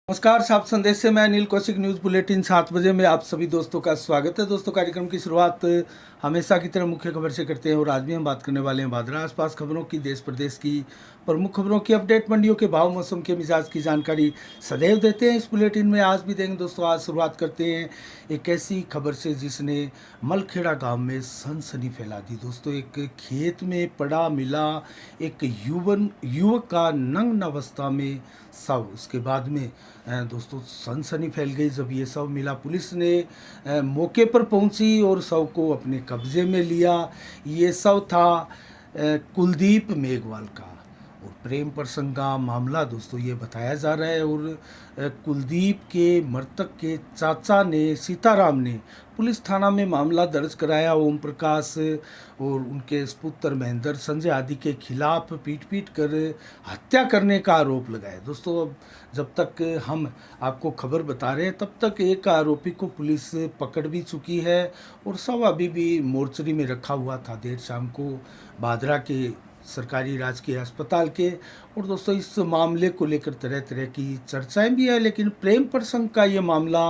नमस्कार, सात संदेश से मैं अनिल कौशिक। न्यूज़ बुलेटिन 7 बजे में आप सभी दोस्तों का स्वागत है। दोस्तों, कार्यक्रम की शुरुआत हमेशा की तरह मुख्य खबर से करते हैं और आज भी हम बात करने वाले हैं भादरा आसपास खबरों की, देश प्रदेश की प्रमुख खबरों की अपडेट, मंडियों के भाव, मौसम के मिजाज की जानकारी सदैव देते हैं इस बुलेटिन में। आज भी देंगे दोस्तों। आज शुरुआत करते हैं एक ऐसी खबर से जिसने मलखेड़ा गांव में सनसनी फैला दी। दोस्तों, एक खेत में पड़ा मिला एक युवक का नग्न अवस्था में शव। उसके बाद में दोस्तों सनसनी फैल गई जब ये शव मिला। पुलिस ने मौके पर पहुंची और शव को अपने कब्जे में लिया। ये शव था कुलदीप मेघवाल का और प्रेम प्रसंग का मामला दोस्तों ये बताया जा रहा है। और कुलदीप के मृतक के चाचा ने, सीताराम ने, पुलिस थाना में मामला दर्ज कराया। ओम प्रकाश और उनके पुत्र महेंद्र, संजय आदि के खिलाफ पीट कर हत्या करने का आरोप लगाया। दोस्तों, अब जब तक हम आपको खबर बता रहे हैं तब तक एक आरोपी को पुलिस पकड़ भी चुकी है और शव अभी भी मोर्चरी में रखा हुआ था देर शाम को भादरा के सरकारी राजकीय अस्पताल के। और दोस्तों, इस मामले को लेकर तरह तरह की चर्चाएं भी है, लेकिन प्रेम प्रसंग का ये मामला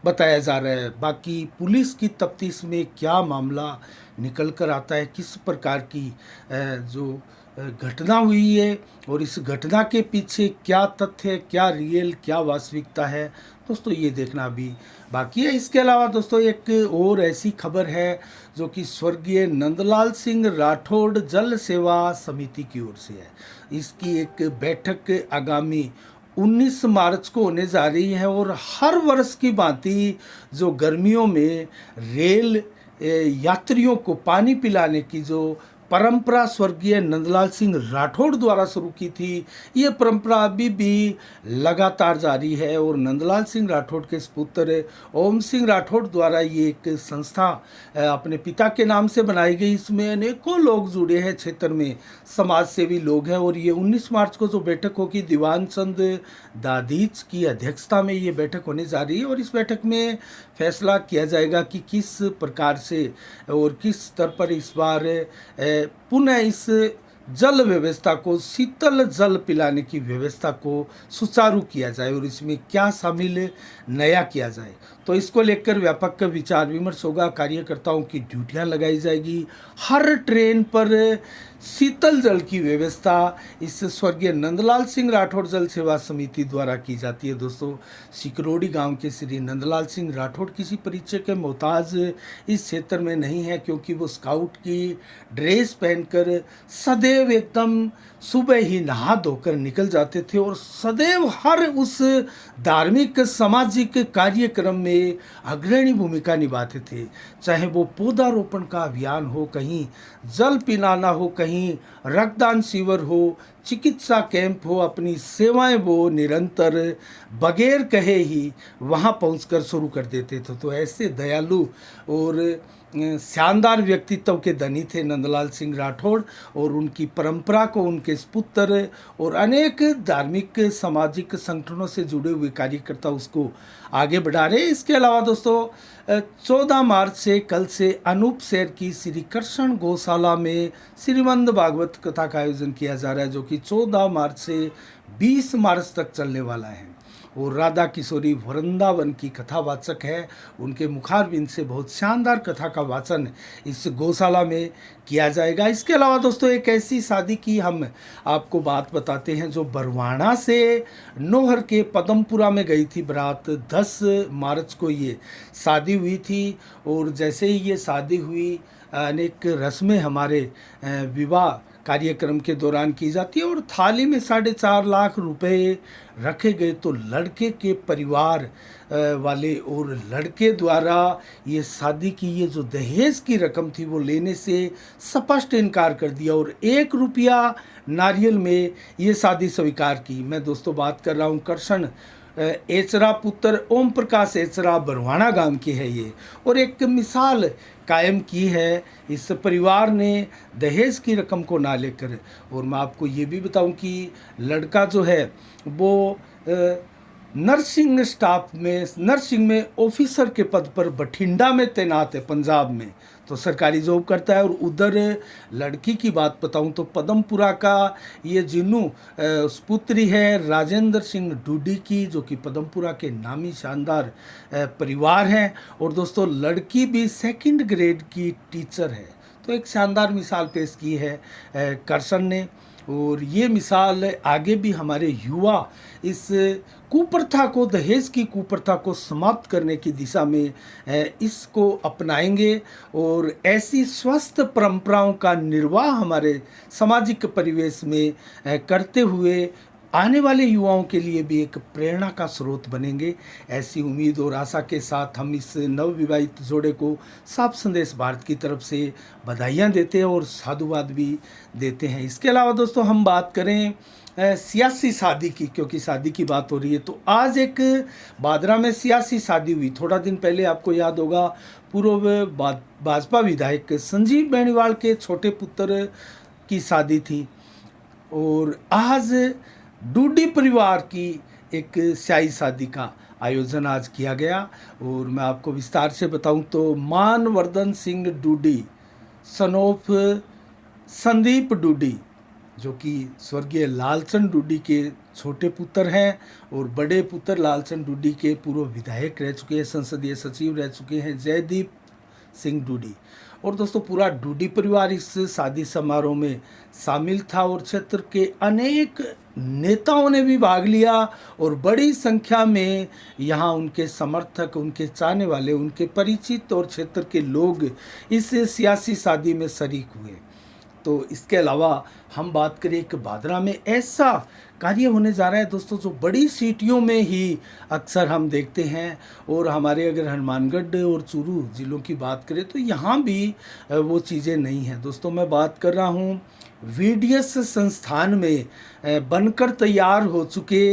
बताया जा रहा है। बाकी पुलिस की तफ्तीश में क्या मामला निकल कर आता है, किस प्रकार की जो घटना हुई है और इस घटना के पीछे क्या तथ्य, क्या रियल, क्या वास्तविकता है, दोस्तों ये देखना भी बाकी है। इसके अलावा दोस्तों एक और ऐसी खबर है जो कि स्वर्गीय नंदलाल सिंह राठौड़ जल सेवा समिति की ओर से है। इसकी एक बैठक आगामी 19 मार्च को होने जा रही है और हर वर्ष की भांति जो गर्मियों में रेल यात्रियों को पानी पिलाने की जो परंपरा स्वर्गीय नंदलाल सिंह राठौड़ द्वारा शुरू की थी, ये परंपरा अभी भी लगातार जारी है। और नंदलाल सिंह राठौड़ के पुत्र ओम सिंह राठौड़ द्वारा ये एक संस्था अपने पिता के नाम से बनाई गई। इसमें अनेकों लोग जुड़े हैं, क्षेत्र में समाज सेवी लोग हैं। और ये 19 मार्च को जो बैठक होगी, दीवान चंद दादीच की अध्यक्षता में ये बैठक होने जा रही है और इस बैठक में फैसला किया जाएगा कि किस प्रकार से और किस स्तर पर इस बार पुनः इस जल व्यवस्था को, शीतल जल पिलाने की व्यवस्था को सुचारू किया जाए और इसमें क्या शामिल नया किया जाए। तो इसको लेकर व्यापक विचार विमर्श होगा। कार्यकर्ताओं की ड्यूटियां लगाई जाएगी। हर ट्रेन पर शीतल जल की व्यवस्था इस स्वर्गीय नंदलाल सिंह राठौड़ जल सेवा समिति द्वारा की जाती है। दोस्तों, सिकरोड़ी गांव के श्री नंदलाल सिंह राठौड़ किसी परिचय के मोहताज इस क्षेत्र में नहीं है, क्योंकि वो स्काउट की ड्रेस पहनकर सदैव एकदम सुबह ही नहा धोकर निकल जाते थे और सदैव हर उस धार्मिक सामाजिक कार्यक्रम में अग्रणी भूमिका निभाते थे। चाहे वो पौधारोपण का अभियान हो, कहीं जल पिलाना हो, कहीं रक्तदान शिविर हो, चिकित्सा कैंप हो, अपनी सेवाएं वो निरंतर बगैर कहे ही वहां पहुंचकर शुरू कर देते थे। तो ऐसे दयालु और शानदार व्यक्तित्व के धनी थे नंदलाल सिंह राठौड़ और उनकी परंपरा को उनके पुत्र और अनेक धार्मिक सामाजिक संगठनों से जुड़े हुए कार्यकर्ता उसको आगे बढ़ा रहे। इसके अलावा दोस्तों 14 मार्च से कल से अनूप शहर की श्री कृष्ण गौशाला में श्रीमद् भागवत कथा का आयोजन किया जा रहा है, जो कि 14 मार्च से 20 मार्च तक चलने वाला है। और राधा किशोरी वृंदावन की कथावाचक है, उनके मुखारबिंद से बहुत शानदार कथा का वाचन इस गौशाला में किया जाएगा। इसके अलावा दोस्तों एक ऐसी शादी की हम आपको बात बताते हैं जो बरवाणा से नोहर के पदमपुरा में गई थी बारात। 10 मार्च को ये शादी हुई थी और जैसे ही ये शादी हुई अनेक रस्में हमारे विवाह कार्यक्रम के दौरान की जाती है और थाली में 4.5 लाख रुपए रखे गए। तो लड़के के परिवार वाले और लड़के द्वारा ये शादी की ये जो दहेज की रकम थी वो लेने से स्पष्ट इनकार कर दिया और 1 रुपया नारियल में ये शादी स्वीकार की। मैं दोस्तों बात कर रहा हूँ कृष्ण एचरा पुत्र ओम प्रकाश एचरा, बरवाणा गांव की है ये। और एक मिसाल कायम की है इस परिवार ने दहेज की रकम को ना लेकर। और मैं आपको ये भी बताऊं कि लड़का जो है वो नर्सिंग स्टाफ में, नर्सिंग में ऑफिसर के पद पर बठिंडा में तैनात है, पंजाब में, तो सरकारी जॉब करता है। और उधर लड़की की बात बताऊं तो पदमपुरा का ये जिन्नू पुत्री है राजेंद्र सिंह डूडी की, जो कि पदमपुरा के नामी शानदार परिवार हैं। और दोस्तों लड़की भी 2nd ग्रेड की टीचर है। तो एक शानदार मिसाल पेश की है करसन ने। और ये मिसाल आगे भी हमारे युवा इस कुप्रथा को, दहेज की कुप्रथा को समाप्त करने की दिशा में इसको अपनाएंगे और ऐसी स्वस्थ परंपराओं का निर्वाह हमारे सामाजिक परिवेश में करते हुए आने वाले युवाओं के लिए भी एक प्रेरणा का स्रोत बनेंगे। ऐसी उम्मीद और आशा के साथ हम इस नवविवाहित जोड़े को साफ संदेश भारत की तरफ से बधाइयाँ देते हैं और साधुवाद भी देते हैं। इसके अलावा दोस्तों हम बात करें सियासी शादी की, क्योंकि शादी की बात हो रही है, तो आज एक बादरा में सियासी शादी हुई। थोड़ा दिन पहले आपको याद होगा पूर्व भाजपा विधायक संजीव बेनीवाल के छोटे पुत्र की शादी थी। और आज डूडी परिवार की एक स्याही शादी का आयोजन आज किया गया। और मैं आपको विस्तार से बताऊं तो मानवर्धन सिंह डूडी सन ऑफ संदीप डूडी, जो कि स्वर्गीय लालचंद डूडी के छोटे पुत्र हैं और बड़े पुत्र लालचंद डूडी के पूर्व विधायक रह चुके हैं, संसदीय सचिव रह चुके हैं, जयदीप सिंह डूडी। और दोस्तों पूरा डूडी परिवार इस शादी समारोह में शामिल था और क्षेत्र के अनेक नेताओं ने भी भाग लिया और बड़ी संख्या में यहाँ उनके समर्थक, उनके चाहने वाले, उनके परिचित और क्षेत्र के लोग इस सियासी शादी में शरीक हुए। तो इसके अलावा हम बात करें एक बादरा में ऐसा कार्य होने जा रहा है दोस्तों जो बड़ी सिटियों में ही अक्सर हम देखते हैं। और हमारे अगर हनुमानगढ़ और चूरू ज़िलों की बात करें तो यहाँ भी वो चीज़ें नहीं हैं। दोस्तों मैं बात कर रहा हूँ VDS संस्थान में बनकर तैयार हो चुके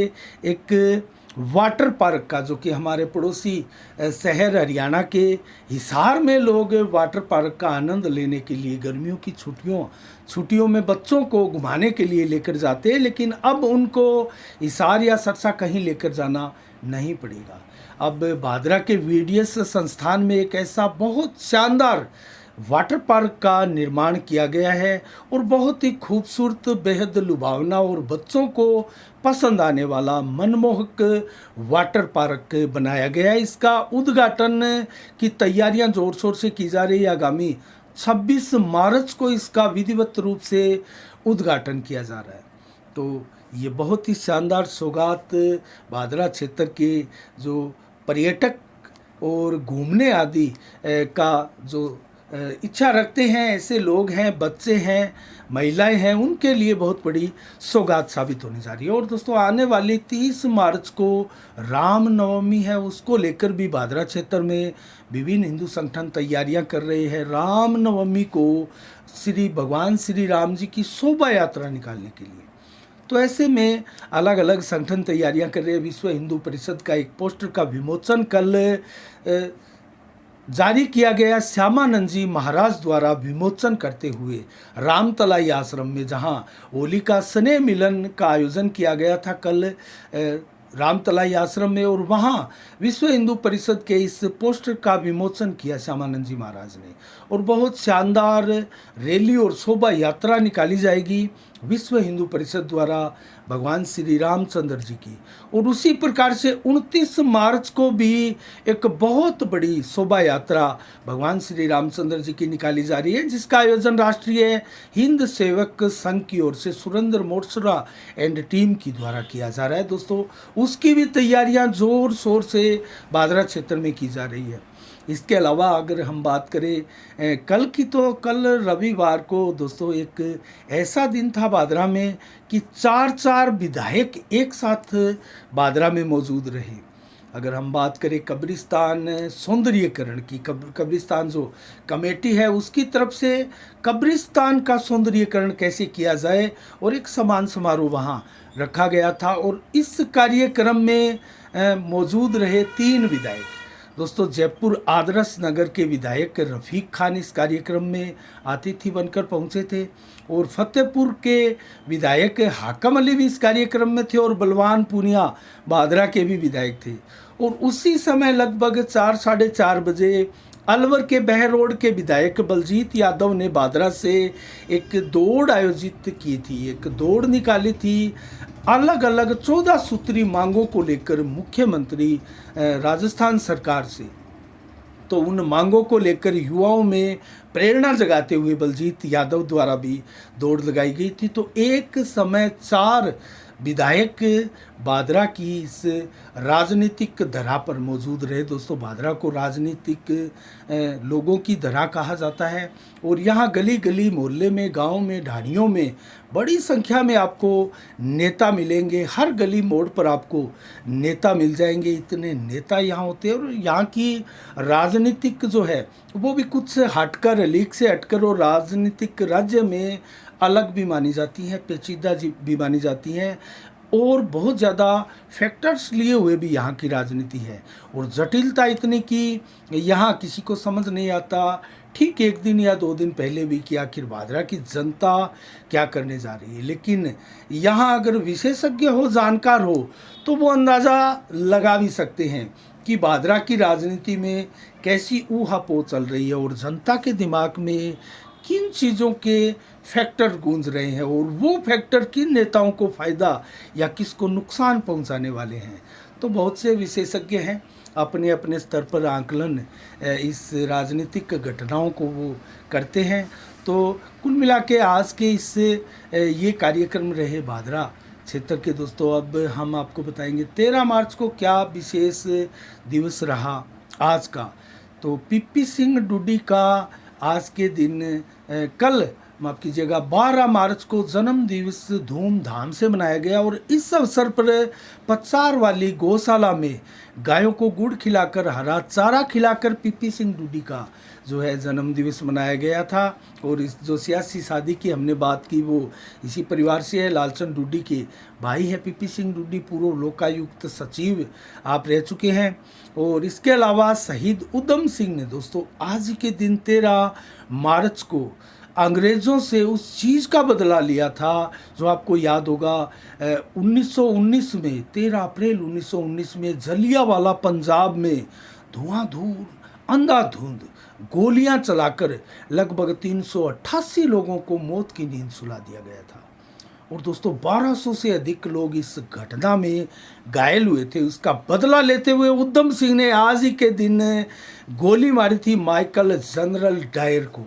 एक वाटर पार्क का, जो कि हमारे पड़ोसी शहर हरियाणा के हिसार में लोग वाटर पार्क का आनंद लेने के लिए गर्मियों की छुट्टियों में बच्चों को घुमाने के लिए लेकर जाते हैं, लेकिन अब उनको हिसार या सरसा कहीं लेकर जाना नहीं पड़ेगा। अब भादरा के VDS संस्थान में एक ऐसा बहुत शानदार वाटर पार्क का निर्माण किया गया है और बहुत ही खूबसूरत, बेहद लुभावना और बच्चों को पसंद आने वाला मनमोहक वाटर पार्क बनाया गया है। इसका उद्घाटन की तैयारियां जोर शोर से की जा रही है। आगामी 26 मार्च को इसका विधिवत रूप से उद्घाटन किया जा रहा है। तो ये बहुत ही शानदार सौगात भादरा क्षेत्र के जो पर्यटक और घूमने आदि का जो इच्छा रखते हैं, ऐसे लोग हैं, बच्चे हैं, महिलाएं हैं, उनके लिए बहुत बड़ी सौगात साबित होने जा रही है। और दोस्तों आने वाली 30 मार्च को रामनवमी है, उसको लेकर भी भादरा क्षेत्र में विभिन्न हिंदू संगठन तैयारियां कर रहे हैं। रामनवमी को भगवान श्री राम जी की शोभा यात्रा निकालने के लिए, तो ऐसे में अलग अलग संगठन तैयारियां कर रहे हैं। विश्व हिंदू परिषद का एक पोस्टर का विमोचन कल जारी किया गया श्यामानंद जी महाराज द्वारा विमोचन करते हुए रामतलाई आश्रम में, जहां होलिका स्नेह मिलन का आयोजन किया गया था कल रामतलाई आश्रम में। और वहां विश्व हिंदू परिषद के इस पोस्टर का विमोचन किया श्यामानंद जी महाराज ने। और बहुत शानदार रैली और शोभा यात्रा निकाली जाएगी विश्व हिंदू परिषद द्वारा भगवान श्री रामचंद्र जी की। और उसी प्रकार से 29 मार्च को भी एक बहुत बड़ी शोभा यात्रा भगवान श्री रामचंद्र जी की निकाली जा रही है, जिसका आयोजन राष्ट्रीय हिंद सेवक संघ की ओर से सुरेंद्र मोटसरा एंड टीम की द्वारा किया जा रहा है। दोस्तों उसकी भी तैयारियां जोर शोर से भादरा क्षेत्र में की जा रही है। इसके अलावा अगर हम बात करें कल की, तो कल रविवार को दोस्तों एक ऐसा दिन था भादरा में कि 4 विधायक एक साथ भादरा में मौजूद रहे। अगर हम बात करें कब्रिस्तान सौंदर्यीकरण की, कब्रिस्तान जो कमेटी है उसकी तरफ से कब्रिस्तान का सौंदर्यीकरण कैसे किया जाए और एक सम्मान समारोह वहाँ रखा गया था। और इस कार्यक्रम में मौजूद रहे 3 विधायक। दोस्तों जयपुर आदर्श नगर के विधायक रफ़ीक खान इस कार्यक्रम में अतिथि बनकर पहुंचे थे और फतेहपुर के विधायक हाकम अली भी इस कार्यक्रम में थे और बलवान पूनिया भादरा के भी विधायक थे। और उसी समय लगभग 4 साढ़े 4 बजे अलवर के बह रोड के विधायक बलजीत यादव ने भादरा से एक दौड़ आयोजित की थी, एक दौड़ निकाली थी अलग अलग 14 सूत्री मांगों को लेकर मुख्यमंत्री राजस्थान सरकार से। तो उन मांगों को लेकर युवाओं में प्रेरणा जगाते हुए बलजीत यादव द्वारा भी दौड़ लगाई गई थी। तो एक समय 4 विधायक भादरा की इस राजनीतिक धरा पर मौजूद रहे। दोस्तों भादरा को राजनीतिक लोगों की धरा कहा जाता है और यहाँ गली गली मोहल्ले में, गांव में, ढाणियों में बड़ी संख्या में आपको नेता मिलेंगे। हर गली मोड़ पर आपको नेता मिल जाएंगे, इतने नेता यहाँ होते हैं। और यहाँ की राजनीतिक जो है वो भी कुछ से हटकर, लीग से हटकर और राजनीतिक राज्य में अलग भी मानी जाती हैं, पेचीदा भी मानी जाती हैं और बहुत ज़्यादा फैक्टर्स लिए हुए भी यहाँ की राजनीति है। और जटिलता इतनी कि यहाँ किसी को समझ नहीं आता ठीक 1 दिन या 2 दिन पहले भी कि आखिर भादरा की जनता क्या करने जा रही है। लेकिन यहाँ अगर विशेषज्ञ हो, जानकार हो, तो वो अंदाज़ा लगा भी सकते हैं कि भादरा की राजनीति में कैसी ऊहापोह चल रही है और जनता के दिमाग में किन चीज़ों के फैक्टर गूंज रहे हैं और वो फैक्टर किन नेताओं को फ़ायदा या किसको नुकसान पहुंचाने वाले हैं। तो बहुत से विशेषज्ञ हैं, अपने अपने स्तर पर आकलन इस राजनीतिक घटनाओं को वो करते हैं। तो कुल मिला के आज के इस ये कार्यक्रम रहे भादरा क्षेत्र के। दोस्तों अब हम आपको बताएंगे 13 मार्च को क्या विशेष दिवस रहा आज का। तो पीपी सिंह डूडी का आज के दिन कल माफ़ कीजिएगा 12 मार्च को जन्म दिवस धूमधाम से मनाया गया और इस अवसर पर पचार वाली गौशाला में गायों को गुड़ खिलाकर, हरा चारा खिलाकर पीपी सिंह डूडी का जो है जन्म दिवस मनाया गया था। और इस जो सियासी शादी की हमने बात की वो इसी परिवार से है, लालचंद डूडी के भाई है पीपी सिंह डूडी, पूर्व लोकायुक्त सचिव आप रह चुके हैं। और इसके अलावा शहीद उधम सिंह ने दोस्तों आज के दिन 13 मार्च को अंग्रेज़ों से उस चीज़ का बदला लिया था जो आपको याद होगा 1919 में, 13 अप्रैल 1919 में जलियांवाला पंजाब में धुआंधूर अंधाधुंध गोलियां चलाकर लगभग 388 लोगों को मौत की नींद सुला दिया गया था। और दोस्तों 1200 से अधिक लोग इस घटना में घायल हुए थे। उसका बदला लेते हुए उधम सिंह ने आज ही के दिन गोली मारी थी माइकल जनरल डायर को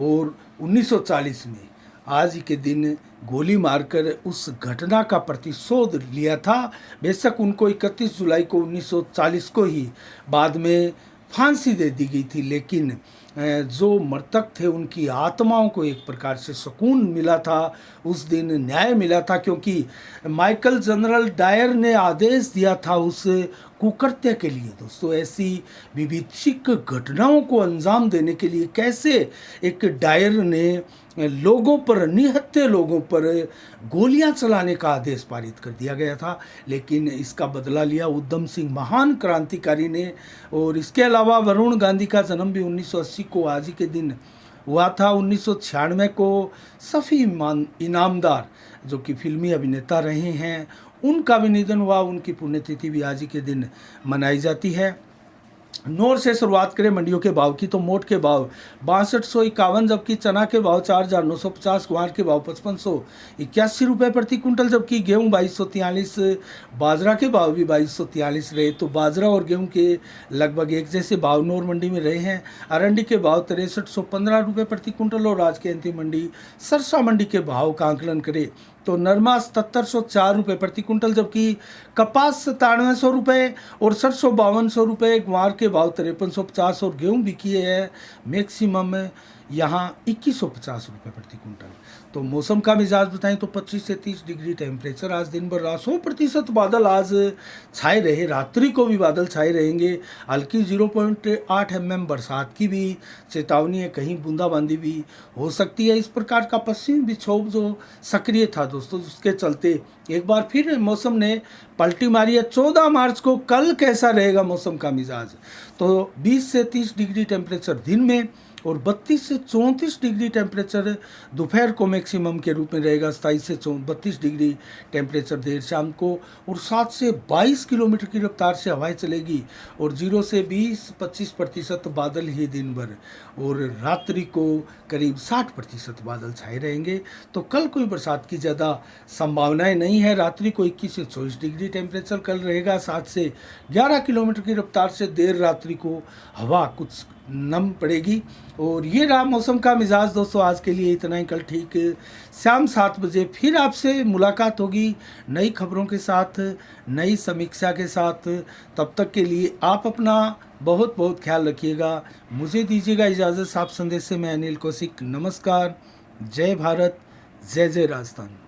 और 1940 में आज ही के दिन गोली मारकर उस घटना का प्रतिशोध लिया था। बेशक उनको 31 जुलाई को 1940 को ही बाद में फांसी दे दी गई थी, लेकिन जो मृतक थे उनकी आत्माओं को एक प्रकार से सुकून मिला था, उस दिन न्याय मिला था, क्योंकि माइकल जनरल डायर ने आदेश दिया था उस कुकृत्य के लिए। दोस्तों ऐसी विभत्सिक घटनाओं को अंजाम देने के लिए कैसे एक डायर ने लोगों पर, निहत्थे लोगों पर गोलियां चलाने का आदेश पारित कर दिया गया था, लेकिन इसका बदला लिया उधम सिंह महान क्रांतिकारी ने। और इसके अलावा वरुण गांधी का जन्म भी 1980 को आज ही के दिन हुआ था। 1996 को सफ़ी इनामदार जो कि फिल्मी अभिनेता रहे हैं उनका भी निधन हुआ। उनकी पुण्यतिथि भी आज ही के दिन मनाई जाती है। नोर से शुरुआत करें मंडियों के भाव की, तो मोट के भाव 6251, जबकि चना के भाव 4950, ग्वार के भाव 5581 रुपये प्रति कुंटल, जबकि गेहूं 2243, बाजरा के भाव भी 2243 रहे। तो बाजरा और गेहूं के लगभग एक जैसे भाव नोर मंडी में रहे हैं। अरंडी के भाव 6315 रुपये प्रति कुंटल और आज के अंतिम मंडी सरसा मंडी के भाव का आंकलन करें तो नरमा 7704 रुपये प्रति कुंटल, जबकि कपास 9700 रुपये और सरसों 5200 रुपये, ग्वार के भाव 5350 और गेहूँ बिकी है मैक्सिमम यहाँ 2150 रुपये प्रति क्विंटल। तो मौसम का मिजाज बताएं तो 25 से 30 डिग्री टेम्परेचर आज दिन भर रहा। 100% बादल आज छाए रहे, रात्रि को भी बादल छाए रहेंगे। हल्की 0.8 mm बरसात की भी चेतावनी है, कहीं बूंदाबांदी भी हो सकती है। इस प्रकार का पश्चिमी विक्षोभ जो सक्रिय था दोस्तों, उसके चलते एक बार फिर मौसम ने पलटी मारी है। 14 मार्च को कल कैसा रहेगा मौसम का मिजाज, तो 20 से 30 डिग्री टेम्परेचर दिन में और 32 से 34 डिग्री टेम्परेचर दोपहर को मैक्सिमम के रूप में रहेगा। 27 से 32 डिग्री टेम्परेचर देर शाम को, और 7 से 22 किलोमीटर की रफ्तार से हवाएं चलेगी, और 0 से 20-25% बादल ही दिन भर, और रात्रि को करीब 60% बादल छाए रहेंगे। तो कल कोई बरसात की ज़्यादा संभावनाएं नहीं है। रात्रि को 21 से 24 डिग्री टेम्परेचर कल रहेगा। 7 से 11 किलोमीटर की रफ्तार से देर रात्रि को हवा कुछ नम पड़ेगी। और ये रहा मौसम का मिजाज दोस्तों। आज के लिए इतना ही। कल ठीक शाम 7 बजे फिर आपसे मुलाकात होगी नई खबरों के साथ, नई समीक्षा के साथ। तब तक के लिए आप अपना बहुत बहुत ख्याल रखिएगा। मुझे दीजिएगा इजाज़त। साफ संदेश से मैं अनिल कौशिक। नमस्कार। जय भारत, जय जय राजस्थान।